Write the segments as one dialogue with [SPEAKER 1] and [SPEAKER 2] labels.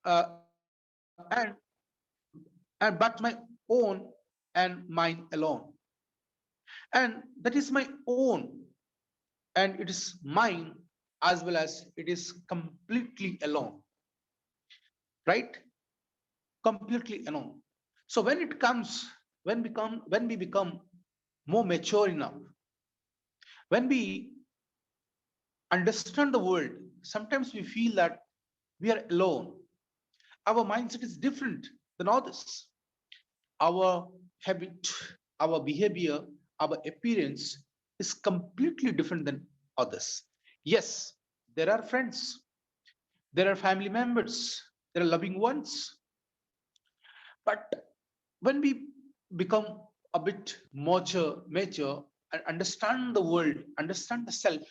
[SPEAKER 1] uh, and but my own and mine alone. And that is my own, and it is mine, as well as it is completely alone, right? Completely alone. So when it comes, when we become more mature enough, when we understand the world, sometimes we feel that we are alone. Our mindset is different than others. Our habit, our behavior, our appearance is completely different than others. Yes, there are friends, there are family members, there are loving ones, but when we become a bit mature and understand the world, understand the self,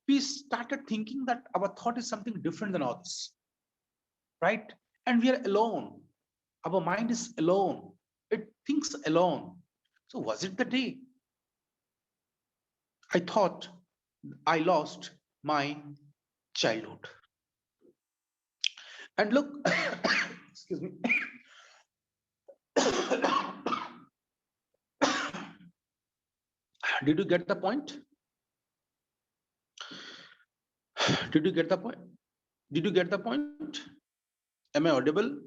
[SPEAKER 1] we started thinking that our thought is something different than others, right? And we are alone. Our mind is alone. It thinks alone. So was it the day I thought I lost my childhood? And look, excuse me. Did you get the point? Did you get the point? Did you get the point? Am I audible?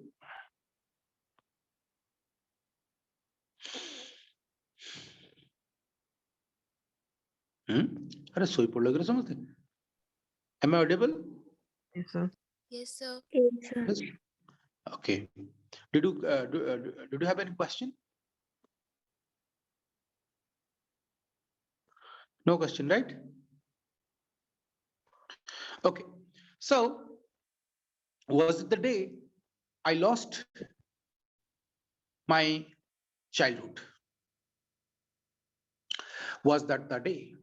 [SPEAKER 1] अरे सोई पड़ लग रहा समझते? Am I audible?
[SPEAKER 2] Yes, sir.
[SPEAKER 3] Yes, sir.
[SPEAKER 4] Yes, sir.
[SPEAKER 1] Yes. Okay. Did you have any question? No question, right? Okay. So was it the day I lost my childhood? Was that the day?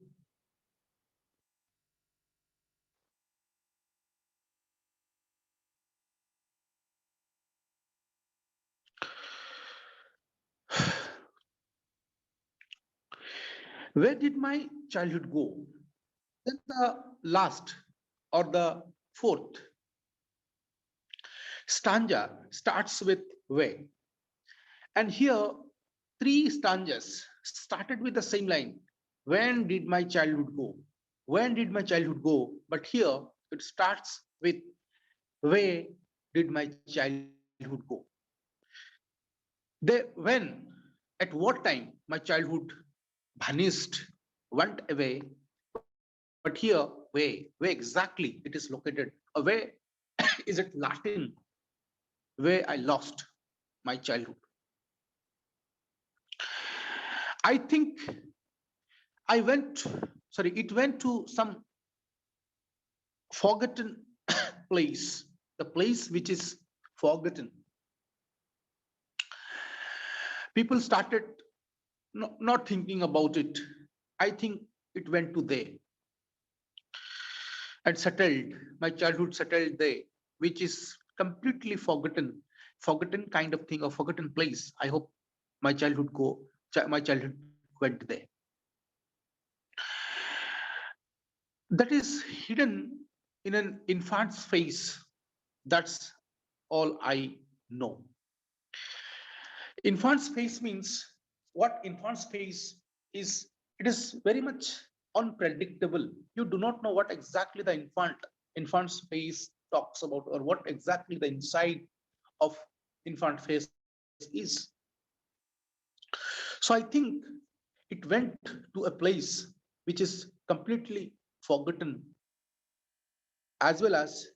[SPEAKER 1] Where did my childhood go? Then the last or the fourth stanza starts with where. And here, three stanzas started with the same line. When did my childhood go? When did my childhood go? But here it starts with where did my childhood go? When, at what time my childhood vanished, went away, but here where exactly it is located? Where is it Latin? Where I lost my childhood? I think it went to some forgotten place, the place which is forgotten. People started not thinking about it. I think it went to there and settled. My childhood settled there, which is completely forgotten kind of thing, or forgotten place. I hope my childhood went there. That is hidden in an infant's face. That's all I know. Infant's face means what? Infant's face is, it is very much unpredictable. You do not know what exactly the infant's face talks about, or what exactly the inside of infant face is. So I think it went to a place which is completely forgotten, as well as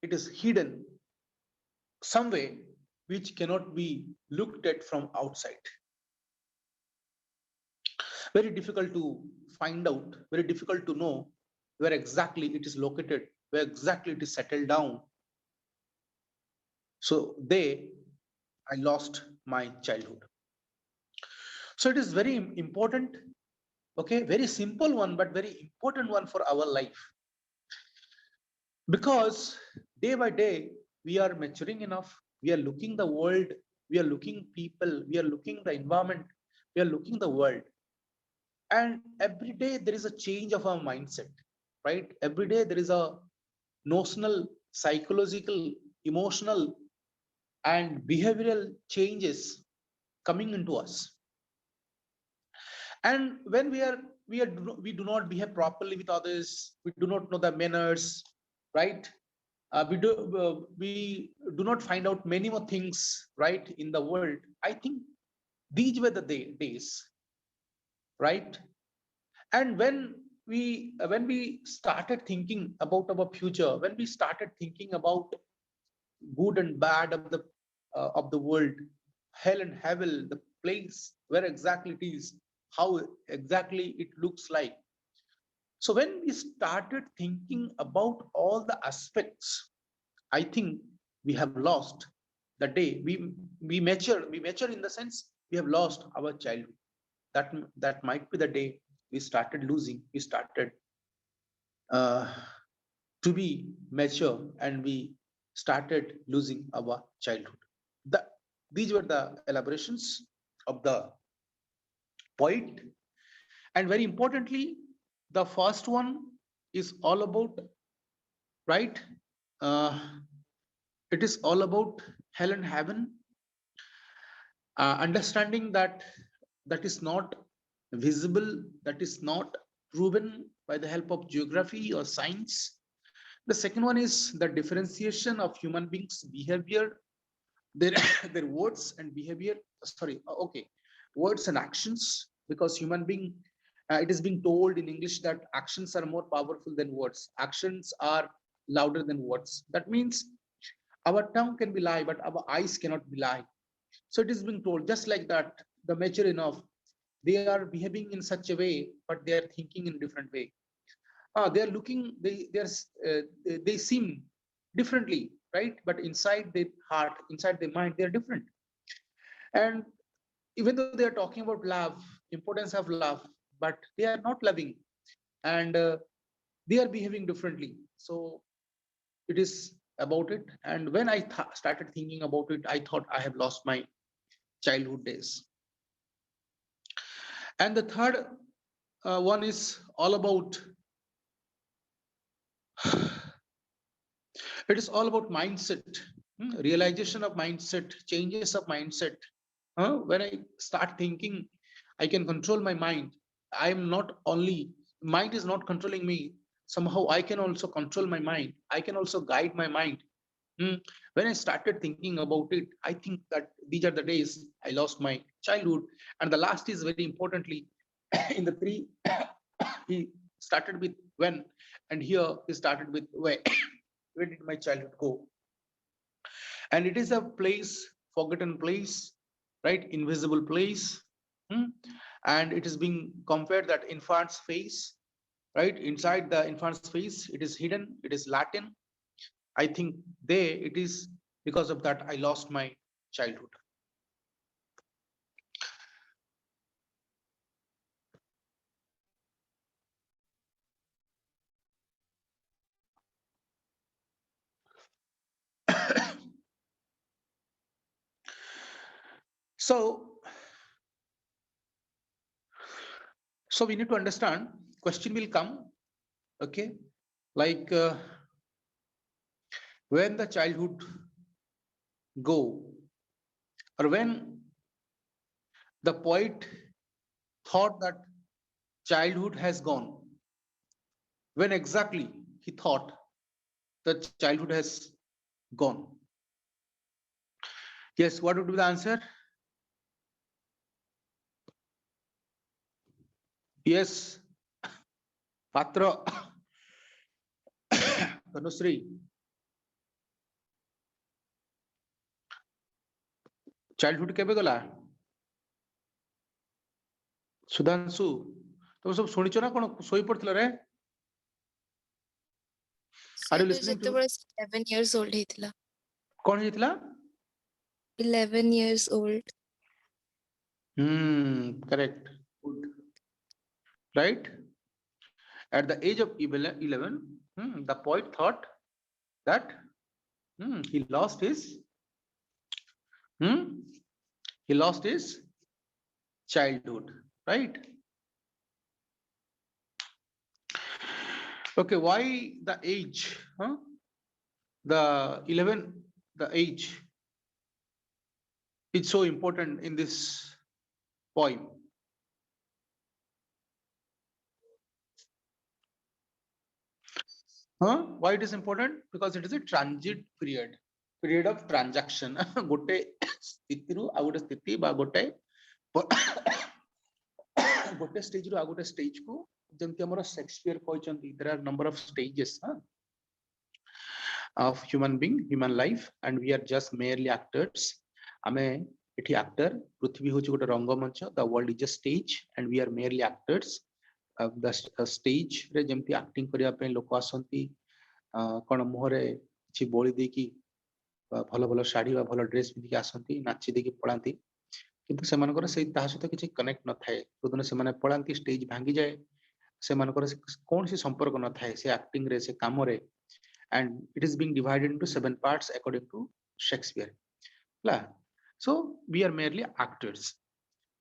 [SPEAKER 1] it is hidden somewhere which cannot be looked at from outside. Very difficult to find out, very difficult to know where exactly it is located, where exactly it is settled down. So there I lost my childhood. So it is very important, okay, very simple one, but very important one for our life. Because day by day, we are maturing enough, we are looking the world, we are looking people, we are looking the environment, we are looking the world. And every day there is a change of our mindset, right? Every day there is a notional, psychological emotional and behavioral changes coming into us. And when we do not behave properly with others, we do not know the manners, right? We do not find out many more things, right, in the world. I think these were the days, right? And when we started thinking about our future, when we started thinking about good and bad of the world, hell and heaven, the place where exactly it is, how exactly it looks like. So when we started thinking about all the aspects, I think we have lost the day we mature in the sense we have lost our childhood. That might be the day we started losing. We started uh, to be mature, and we started losing our childhood. The, these were the elaborations of the poet. And very importantly, the first one is all about, right? Uh, it is all about hell and heaven, understanding that that is not visible, that is not proven by the help of geography or science. The second one is the differentiation of human beings' behavior, their their words and behavior. Sorry, okay, words and actions, because human being, it is being told in English that actions are more powerful than words. Actions are louder than words. That means our tongue can be lie, but our eyes cannot be lie. So it is being told just like that. The mature enough, they are behaving in such a way, but they are thinking in a different way. They are looking, they seem differently, right? But inside their heart, inside their mind, they are different. And even though they are talking about love, importance of love, but they are not loving, and they are behaving differently. So it is about it. And when I started thinking about it, I thought I have lost my childhood days. And the third one is all about, it is all about mindset, realization of mindset, changes of mindset. When I start thinking, I can control my mind. I am not only, mind is not controlling me. Somehow I can also control my mind. I can also guide my mind. Hmm. When I started thinking about it, I think that these are the days I lost my childhood. And the last is very importantly, in the three, he started with when, and here he started with where. Where did my childhood go? And it is a place, forgotten place, right? Invisible place. Hmm? And it is being compared that infant's face, right? Inside the infant's face, it is hidden, it is Latin. I think there it is, because of that I lost my childhood. So, so we need to understand. Question will come, okay? Like when the childhood go, or when the poet thought that childhood has gone, when exactly he thought that childhood has gone. Yes, what would be the answer? Yes, Patra, Tanusri. Childhood केबे गला? सुधांशु, तुम सब सुनिଛ ना कोन सोई पड़थिला रे? Are you listening to?
[SPEAKER 2] 11 years old ହେଇଥିଲା.
[SPEAKER 1] कोन ହେଇଥିଲା?
[SPEAKER 2] 11 years old.
[SPEAKER 1] Correct. Good. Right? At the age of 11, the poet thought that he lost his hmm, he lost his childhood, right? Okay, why the age? The 11 the age is so important in this poem? Why it is important? Because it is a transit period of transaction. Gote stitiru ଆଉ ଗୋଟେ ସ୍ଥିତି ବା ଗୋଟେ ଗୋଟେ stage ରୁ ଆଉ ଗୋଟେ stage କୁ ଯେମିତି ଆମର Shakespeare କହିଛନ୍ତି, there are number of stages of human being, human life, and we are just merely actors. ଆମେ ଏଠି actor, ପୃଥିବୀ ହେଉଛି ଗୋଟେ ରଙ୍ଗମଞ୍ଚ, the world is a stage and we are merely actors. The stage ରେ ଯେମିତି acting କରିବା ପାଇଁ ଲୋକ ଆସନ୍ତି, କଣ ମୁହଁରେ କିଛି ବୋଳି ଦେଇକି ଭଲ ଭଲ ଶାଢୀ ବା ଭଲ ଡ୍ରେସ ପିନ୍ଧିକି ଆସନ୍ତି, ନାଚି ଦେଇକି ପଳାନ୍ତି, କିନ୍ତୁ ସେମାନଙ୍କର ସେଇ ତାହା ସହିତ କିଛି କନେକ୍ଟ ନଥାଏ। ଯୋଉଦିନ ସେମାନେ ପଳାନ୍ତି, ଷ୍ଟେଜ ଭାଙ୍ଗିଯାଏ, ସେମାନଙ୍କର କୌଣସି ସମ୍ପର୍କ ନଥାଏ ସେ ଆକ୍ଟିଂ ରେ, ସେ କାମରେ, and it is being divided into 7 parts according to Shakespeare. So we are merely actors.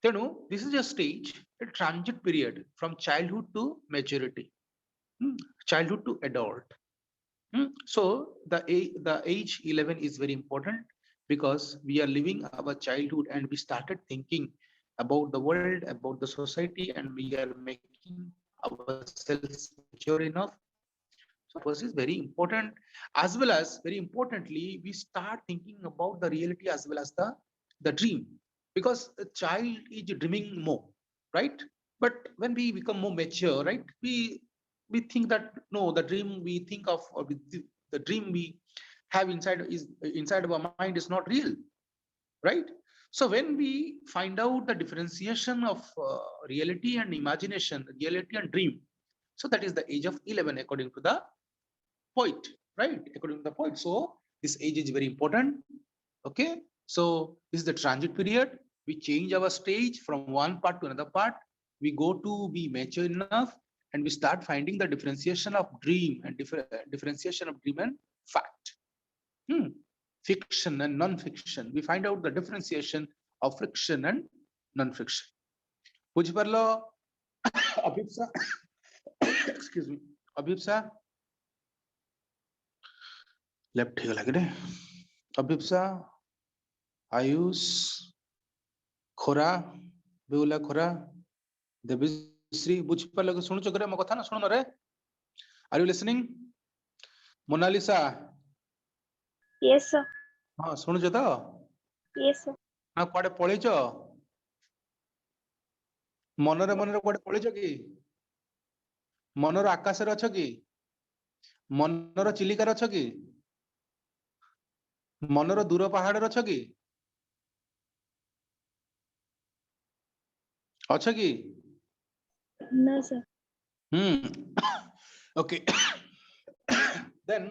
[SPEAKER 1] Tenu, this is a stage, a transit period from childhood to maturity, childhood to adult. So the age 11 is very important because we are living our childhood and we started thinking about the world, about the society, and we are making ourselves mature enough. So first is very important, as well as very importantly, we start thinking about the reality as well as the dream, because a child is dreaming more, right? But when we become more mature, right, we think that no, the dream we think of, or the dream we have inside of our mind is not real, right? So when we find out the differentiation of reality and imagination, reality and dream, so that is the age of 11 according to the poet, right? According to the poet. So this age is very important. Okay, so this is the transit period. We change our stage from one part to another part. We go to be mature enough and we start finding the differentiation of dream and differentiation of dream and fact, fiction and non-fiction. We find out the differentiation of fiction and non-fiction. ବୁଝିପାରିଲ ଅଭିପ୍ସା? Excuse me, ଅଭିପ୍ସା left ହେଇଗଲା କି ରେ? ଅଭିପ୍ସା, ଆୟୁଷ, ଖୋରା, ବେଉଲା ଖୋରା, ଦେବଶ୍ରୀ, ବୁଝିପାରିଲ କି? ଶୁଣୁଛ କି ମୋ କଥା ନା ଶୁଣୁନ ରେ? Are you listening? Monalisa?
[SPEAKER 3] Yes, sir.
[SPEAKER 1] ହଁ ଶୁଣୁଛ ତ?
[SPEAKER 3] Yes, sir.
[SPEAKER 1] ହଁ, କୁଆଡେ ପଳେଇଛ? ମନରେ ମନରେ କୁଆଡେ ପଳେଇଛ କି? ମନର ଆକାଶରେ ଅଛ କି? ମନର ଚିଲିକାରେ ଅଛ କି? ମନର ଦୂର ପାହାଡରେ ଅଛ କି? ଅଛ କି?
[SPEAKER 3] No, sir.
[SPEAKER 1] Okay. Then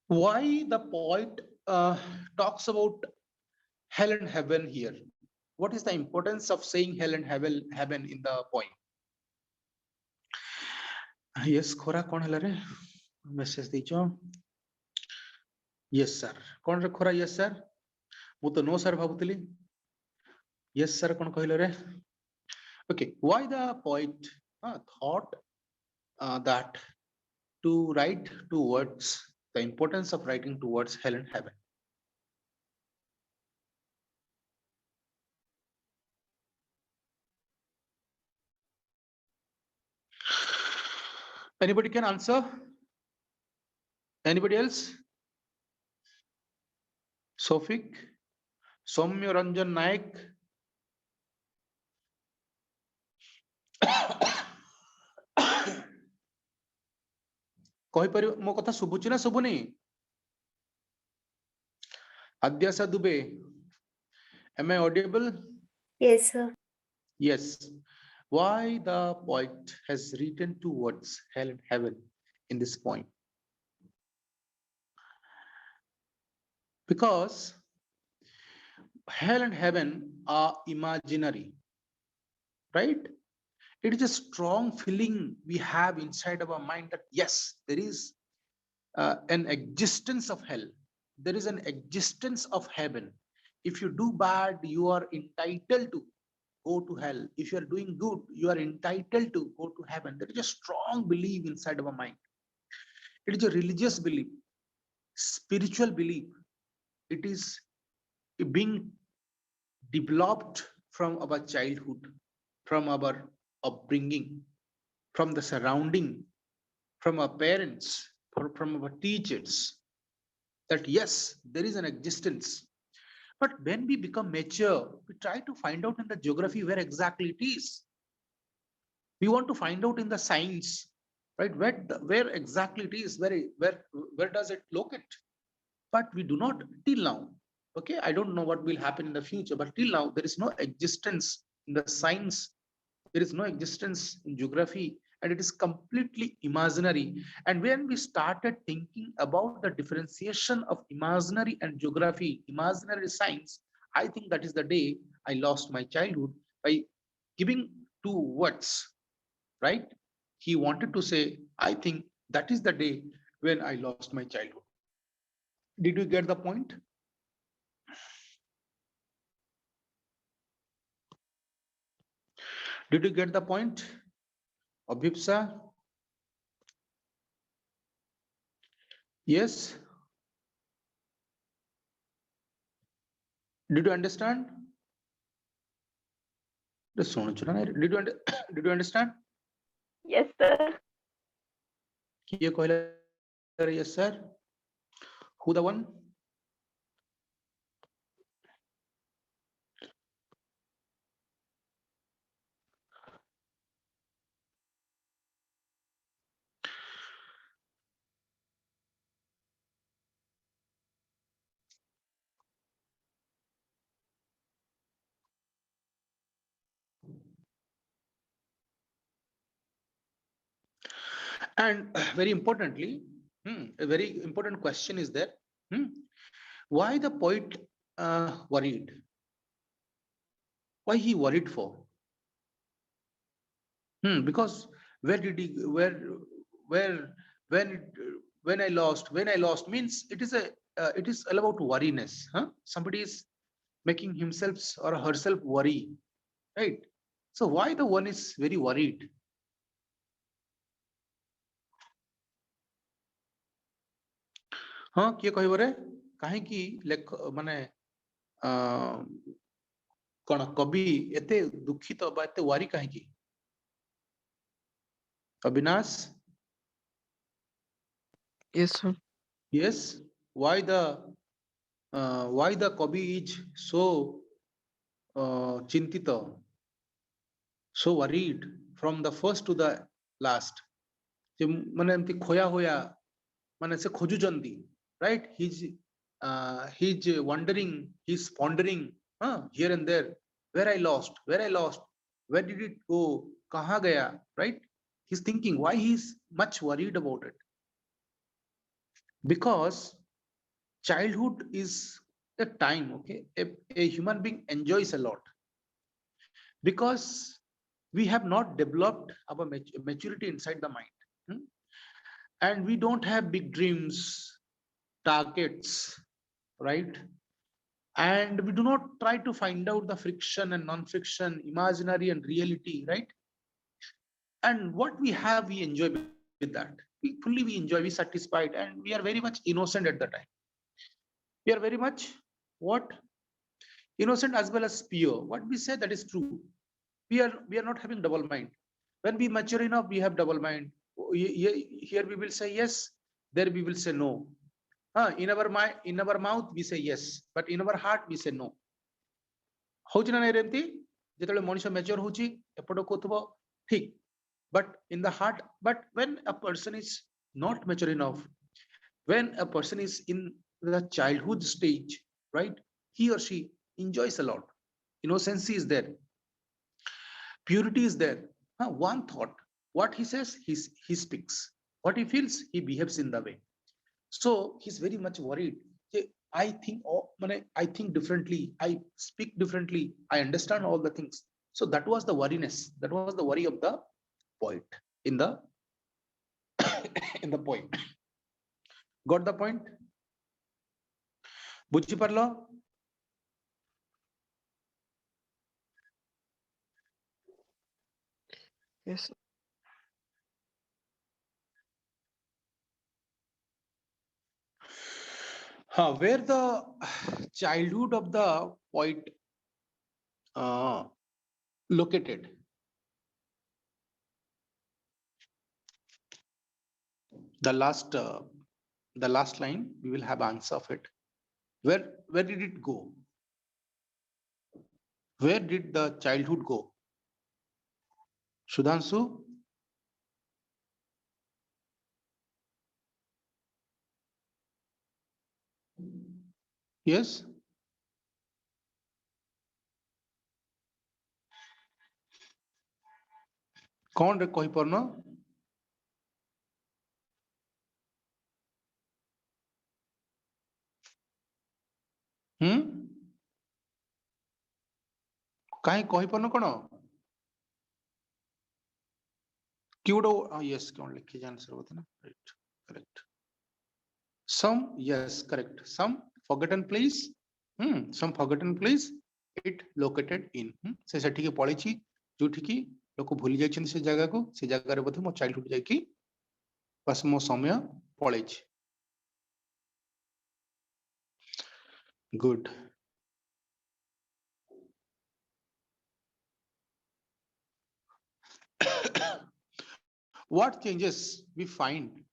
[SPEAKER 1] why the poet talks about hell and heaven here? What is the importance of saying hell and heaven in the poem? Yes, khora kon hela re? Message ଦେଇଛ? Yes sir. kon re khora? Yes sir. ମୁଁ ତ no sir ଭାବୁଥିଲି. Yes sir kon କହିଲ ରେ? Okay, why the poet thought that to write towards the importance of writing towards hell and heaven? Anybody can answer? Anybody else? Sofik, Soumya Ranjan Naik. କହିପାରିବ? ମୋ କଥା ଶୁଭୁଛି ନା ଶୁଭୁନି? Adyasa Dubey, am I audible?
[SPEAKER 3] Yes, sir.
[SPEAKER 1] Yes. Why the poet has written towards hell and heaven in this poem? Because hell and heaven are imaginary, right? It is a strong feeling we have inside of our mind that yes, there is an existence of hell, there is an existence of heaven. If you do bad, you are entitled to go to hell. If you are doing good, you are entitled to go to heaven. There is a strong belief inside our mind. It is a religious belief, spiritual belief. It is being developed from our childhood, from our upbringing, from the surrounding, from our parents, from our teachers, that yes, there is an existence. But when we become mature, we try to find out in the geography where exactly it is. We want to find out in the science, right? Where exactly it is, where does it locate? But we do not till now. Okay, I don't know what will happen in the future, but till now there is no existence in the science. There is no existence in geography, and it is completely imaginary. And when we started thinking about the differentiation of imaginary and geography, imaginary science, I think that is the day I lost my childhood by giving two words, right? He wanted to say, I think that is the day when I lost my childhood. Did you get the point? Did you get the point, Abhipsa? Yes. Did you understand? Did you did you understand?
[SPEAKER 3] Yes, sir.
[SPEAKER 1] Yes, sir. Who the one? And very importantly, a very important question is there. Why the poet worried? Why he worried for? Because where did he where when it, when I lost means it is all about worriness. Somebody is making himself or herself worry, right? So why the one is very worried? किए कहबरे काहेकि लेख माने कौन कवि एते दुखित बा एते वारी काहेकि Avinash
[SPEAKER 4] Yes, sir.
[SPEAKER 1] yes why the kavi is so chintita, so worried from the first to the last जे माने एमती खोया होया माने से खोजुचंती, right? He's wondering, he's pondering here and there, where I lost, where did it go, kaha gaya, right? He's thinking why he's much worried about it, because childhood is the time, okay, a human being enjoys a lot, because we have not developed our maturity inside the mind. And we don't have big dreams, targets, right? And we do not try to find out the friction and non-friction, imaginary and reality, right? And what we have, we enjoy with that. We enjoy, we satisfied, and we are very much innocent at the time. We are very much what? Innocent as well as pure. What we say, that is true. We are not having double mind. When we mature enough, we have double mind. Here we will say yes, there we will say no. In our mind, in our mouth we say yes, but in our heart we say no. ହଉଛି ନା ନାଇଁ ଏମିତି ଯେତେବେଳେ ମଣିଷ mature ହଉଛି ଏପଟ କହୁଥିବ ଠିକ, but in the heart, but when a person is not mature enough, when a person is in the childhood stage, right, he or she enjoys a lot. Innocence is there, purity is there. One thought, what he says, he speaks, what he feels, he behaves in the way. So he's very much worried. I think, I think differently, I speak differently, I understand all the things. So that was the worriness, that was the worry of the poet in the in the poem. Got the point? বুঝি পারলো?
[SPEAKER 4] Yes.
[SPEAKER 1] Where the childhood of the poet located? The last line we will have answer of it. Where did it go? Where did the childhood go? Sudhanshu? Yes? कौन रे कही परन? काहे कही परन कोन? क्यूडो yes कौन लिखी जान सर होता ना? Right, correct. Some, yes, correct. Some forgotten place. Some forgotten place. It located in. से सेठी के पळिछि जोठी की लोक भूली जाइछन से जगह को से जगह रे बोधे मो चाइल्डहुड जाई की बस मो समय पळिछि. Good. What changes we find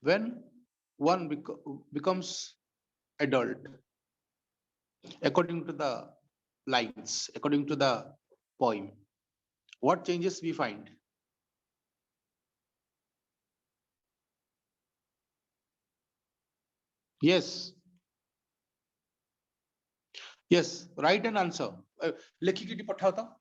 [SPEAKER 1] when one becomes adult? According to the lines, according to the poem, what changes we find? Yes, yes, write an answer. लेखिकी पठाओ तो.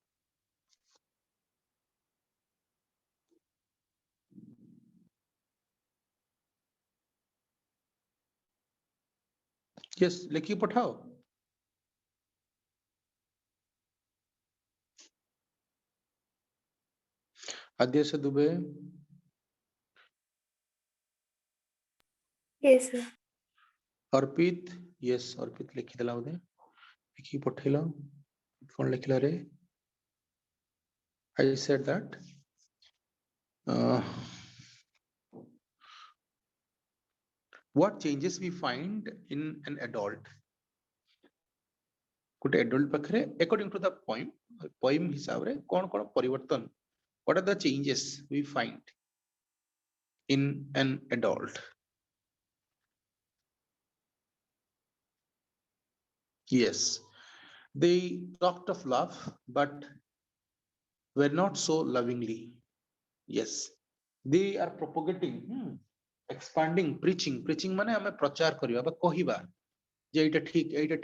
[SPEAKER 1] Yes, लेखिकी पठाओ. आद्यश दुबे.
[SPEAKER 2] Yes, sir.
[SPEAKER 1] अर्पित, yes, अर्पित लिखी देला बोधे. लिखी पठेला. कौन लिखला रे? I said that. What changes we find in an adult? Could adult pakhre according to the poem हिसाब रे कौन कौन परिवर्तन? What are the changes we find in an adult? Yes, they talked of love, but were not so lovingly. Yes, they are propagating, expanding, preaching. Preaching माने हमें प्रचार करिवा बा कहिबा जे एटा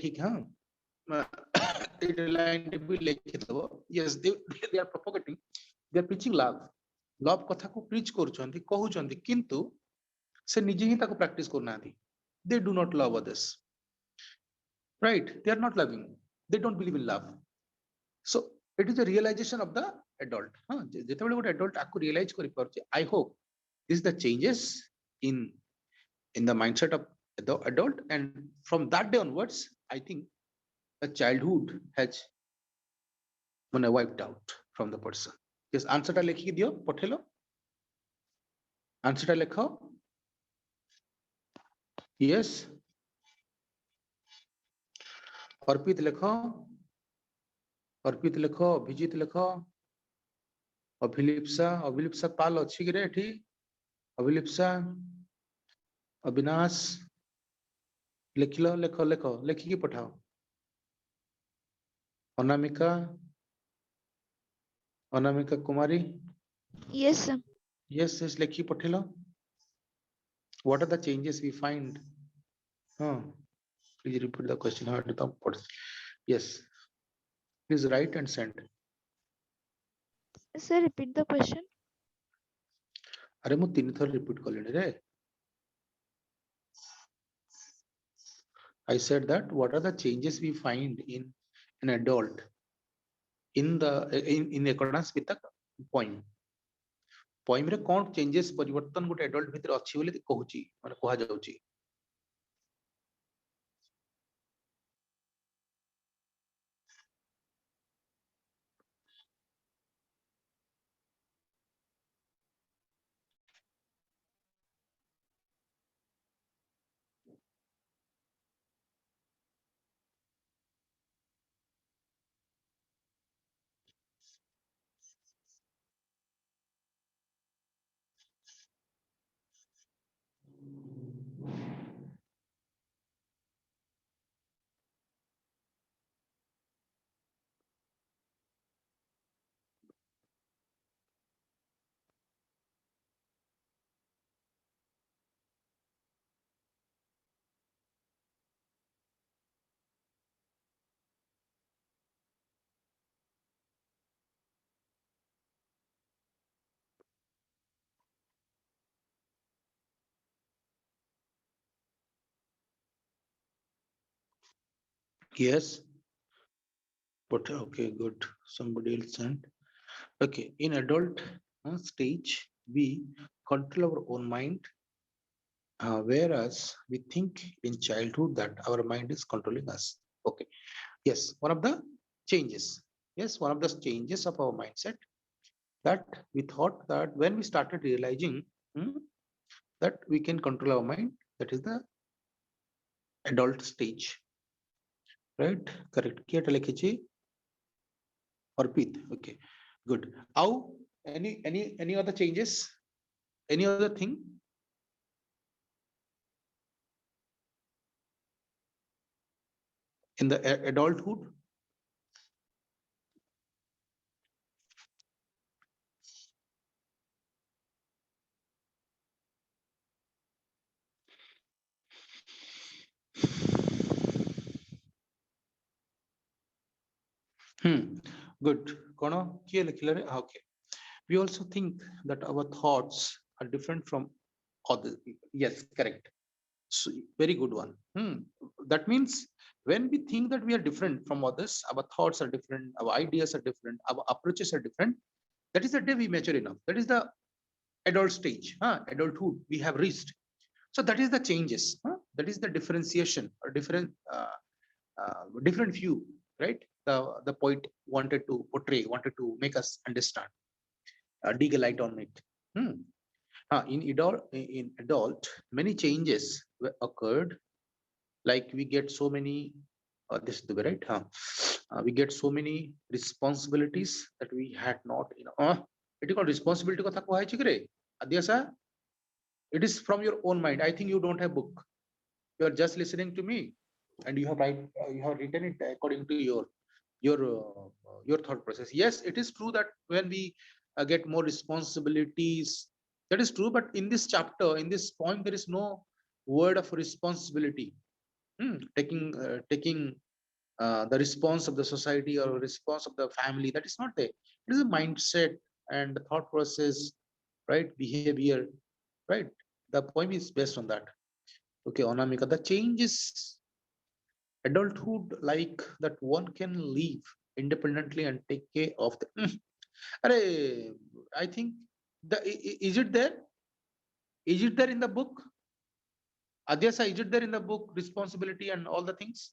[SPEAKER 1] ठीक हां. एटा लाइन भी लिखि दबो. Yes, they are propagating. They are preaching love. Love कथा को preach करूछंती कहूछंती किंतु से निजे ही ताको practice करनांती. They do not love others. Right? They are not loving. They don't believe in love. So it is a realization of the adult. जेतेबेले गोटे adult आको realize करि परछे. I hope this is the changes in the mindset of the adult, and from that day onwards, I think the childhood has wiped out from the person. Yes, answer टा लिखि दियो पठेलो. Answer टा लिखो. Yes. अर्पित लिखो. अर्पित लिखो. अभिजीत लिखो. अभिलिप्सा पाल अच्छी गिरे एठी. अभिलिप्सा. अविनाश लिखिलो लिखिकी पठाओ. अनामिका कुमारी.
[SPEAKER 3] Yes, sir.
[SPEAKER 1] Yes, लिखी पठेलो. What are the changes we find? Please repeat the question. Yes, please write and send.
[SPEAKER 3] Sir, repeat the question.
[SPEAKER 1] अरे मु 3 थर repeat कलिनी रे. I said that what are the changes we find in an adult in accordance with the poem. Poem रे कौन changes परिवर्तन गोटे adult भितर अछि बोली कहूची माने कहा जाउची. Yes, but okay, good. Somebody else sent. Okay, in adult stage, we control our own mind, whereas we think in childhood that our mind is controlling us. Okay, yes, one of the changes. Yes, one of the changes of our mindset that we thought that when we started realizing hmm, that we can control our mind, that is the adult stage, right? Correct. Kia Telekichi or Pith. Okay, good. How any other changes? Any other thing? In the adulthood? Good. Kono, okay. We also think that our thoughts are different from other people. Yes, correct. So, very good one. That means when we think that we are different from others, our thoughts are different, our ideas are different, our approaches are different. That is the day we mature enough. That is the adult stage, adulthood we have reached. So that is the changes. That is the differentiation or different view, right? The poet wanted to portray, wanted to make us understand, dig a light on it. Hmm. In adult, many changes occurred. Like we get so many. This is the right. We get so many responsibilities that we had not. It is called responsibility. Kotha kuha hai chikre. Adyasa. It is from your own mind. I think you don't have book. You are just listening to me, and you have written it according to your thought process. Yes, it is true that when we get more responsibilities, that is true. But in this chapter, in this poem, there is no word of responsibility. Taking the response of the society or response of the family. That is not there. It is a mindset and the thought process, right? Behavior, right? The poem is based on that. Okay, Anamika, the change is adulthood like that one can live independently and take care of the. I think is it there? Is it there in the book? Adyasa, is it there in the book? Responsibility and all the things.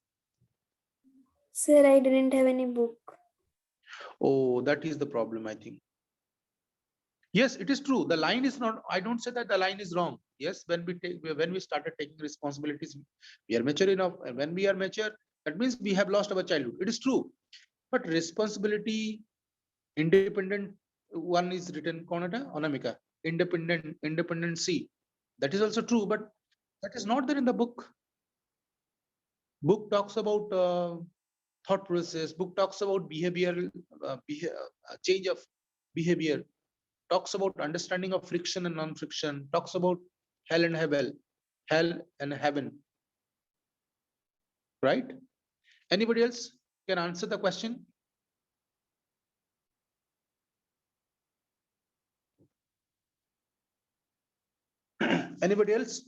[SPEAKER 4] Sir, I didn't have any book.
[SPEAKER 1] Oh, that is the problem, I think. Yes, it is true. The line is not. I don't say that the line is wrong. Yes, when we started taking responsibilities, we are mature enough, and when we are mature, that means we have lost our childhood. It is true, but responsibility, independent one is written Konata Onamika, independency. That is also true, but that is not there in the book. Book talks about thought process. Book talks about behavioral change of behavior. Talks about understanding of friction and non-friction. Talks about hell and heaven, hell and heaven. Right? Anybody else can answer the question? Anybody else?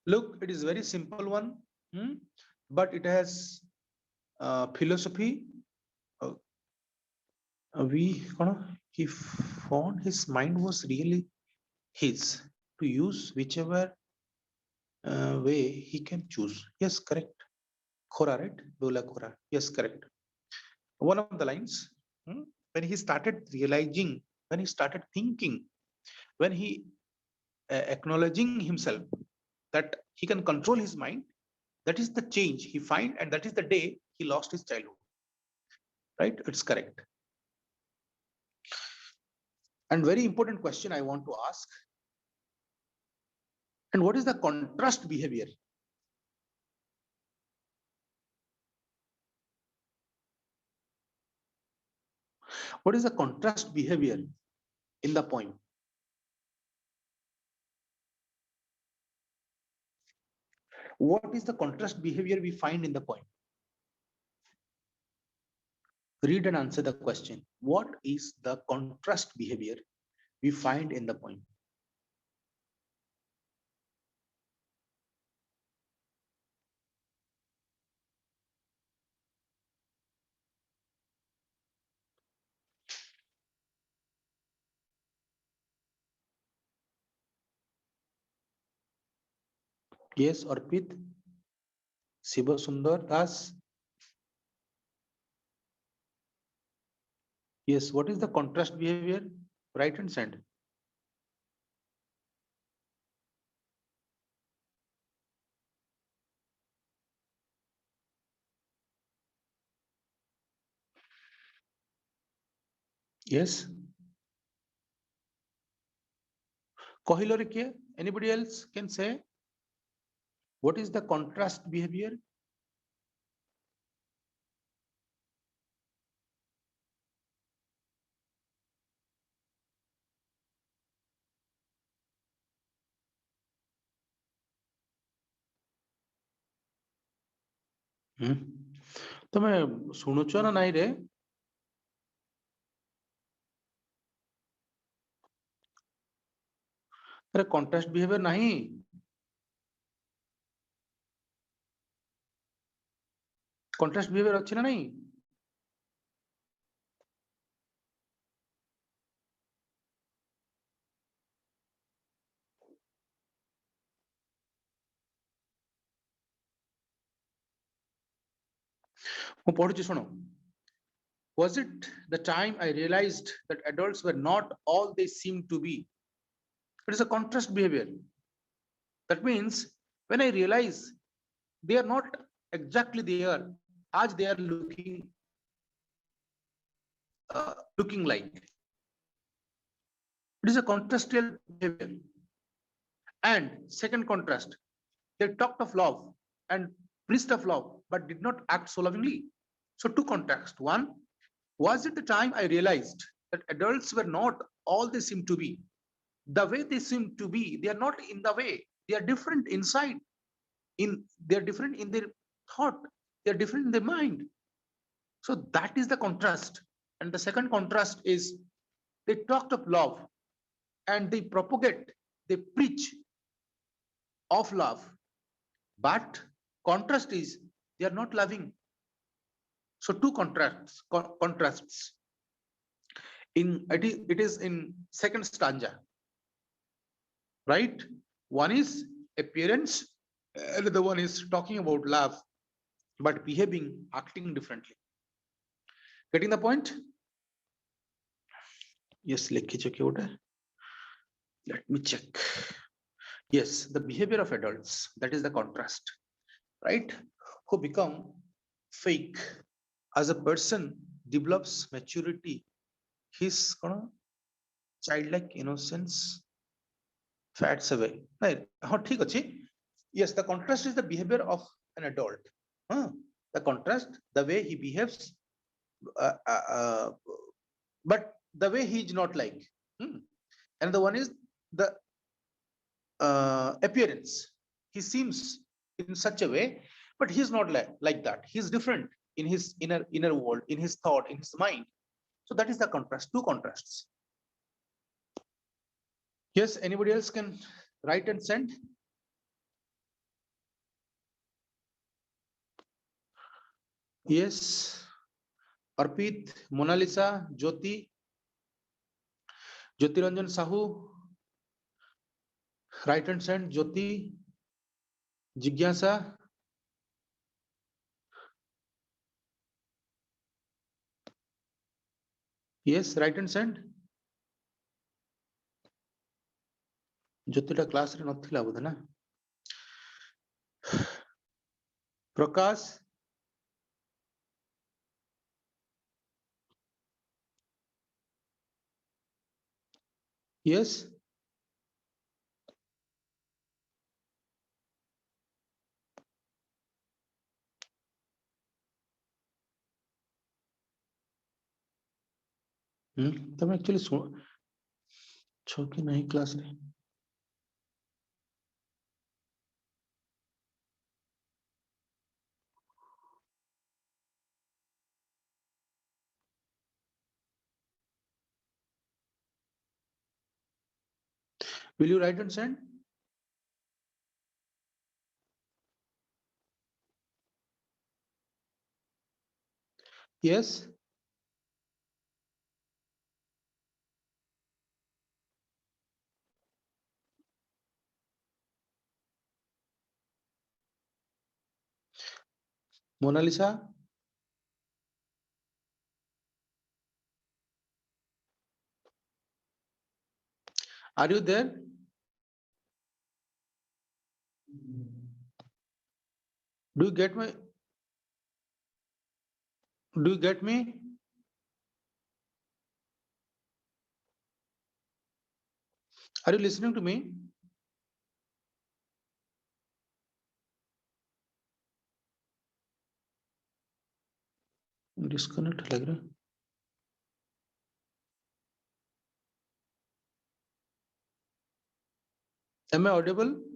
[SPEAKER 1] Look, it is very simple one, but it has philosophy. Uh, he found his mind was really his to use whichever way he can choose. Yes, correct. Khora, right? Dola Khora. Yes, correct. One of the lines, when he started realizing, when he started thinking, when he acknowledging himself that he can control his mind, that is the change he find, and that is the day he lost his childhood. Right? It's correct. And very important question I want to ask. And what is the contrast behavior? What is the contrast behavior in the poem? What is the contrast behavior we find in the poem? Read and answer the question. What is the contrast behavior we find in the poem? Yes, Arpit. Shiva Sundar Das. Yes, what is the contrast behavior? Right and send. Yes. Kohilore kiya? Anybody else can say? What is the contrast behavior? ତମେ ଶୁଣୁଛ ନା ନାଇଁ ରେ? ଆରେ contrast behaviour ନାହିଁ। Contrast behaviour ଅଛି ନା ନାହିଁ? ମୁଁ ପଢୁଛି ଶୁଣ। Was it the time I realized that adults were not all they seemed to be? It is a contrast behavior. That means when I realize they are not exactly there as they are looking like. It is a contrastial behavior. And second contrast, they talked of love and preached of love, but did not act so lovingly. So two contrasts. One, was it the time I realized that adults were not all they seem to be? The way they seem to be, they are not in the way. They are different inside. They are different in their thought. They are different in their mind. So that is the contrast. And the second contrast is they talked of love and they propagate, they preach of love. But contrast is they are not loving. So two contrasts. It is in second stanza, right? One is appearance, and the one is talking about love, but behaving, acting differently. Getting the point? Yes, let me check. Yes, the behavior of adults, that is the contrast, right? Who become fake as a person develops maturity, his childlike innocence fades away. Right? Yes, the contrast is the behavior of an adult. The contrast, the way he behaves, uh, uh, uh, but the way he is not like. And the one is the appearance. He seems in such a way, but he's not like that. He's different in his inner world, in his thought, in his mind. So that is the contrast, two contrasts. Yes, anybody else can write and send? Yes, Arpit, Mona Lisa, Jyoti, Jyotiranjan Sahu, write and send. Jyoti, Jigyasa. Yes, write and send. Jyotita class re nathila bodhe na. Prakash. Yes. तब actually छो कि नहीं class रे. Will you write and send? Yes. Mona Lisa? Are you there? Do you get my? Do you get me? Are you listening to me? Disconnect लग रहा है. Am I audible?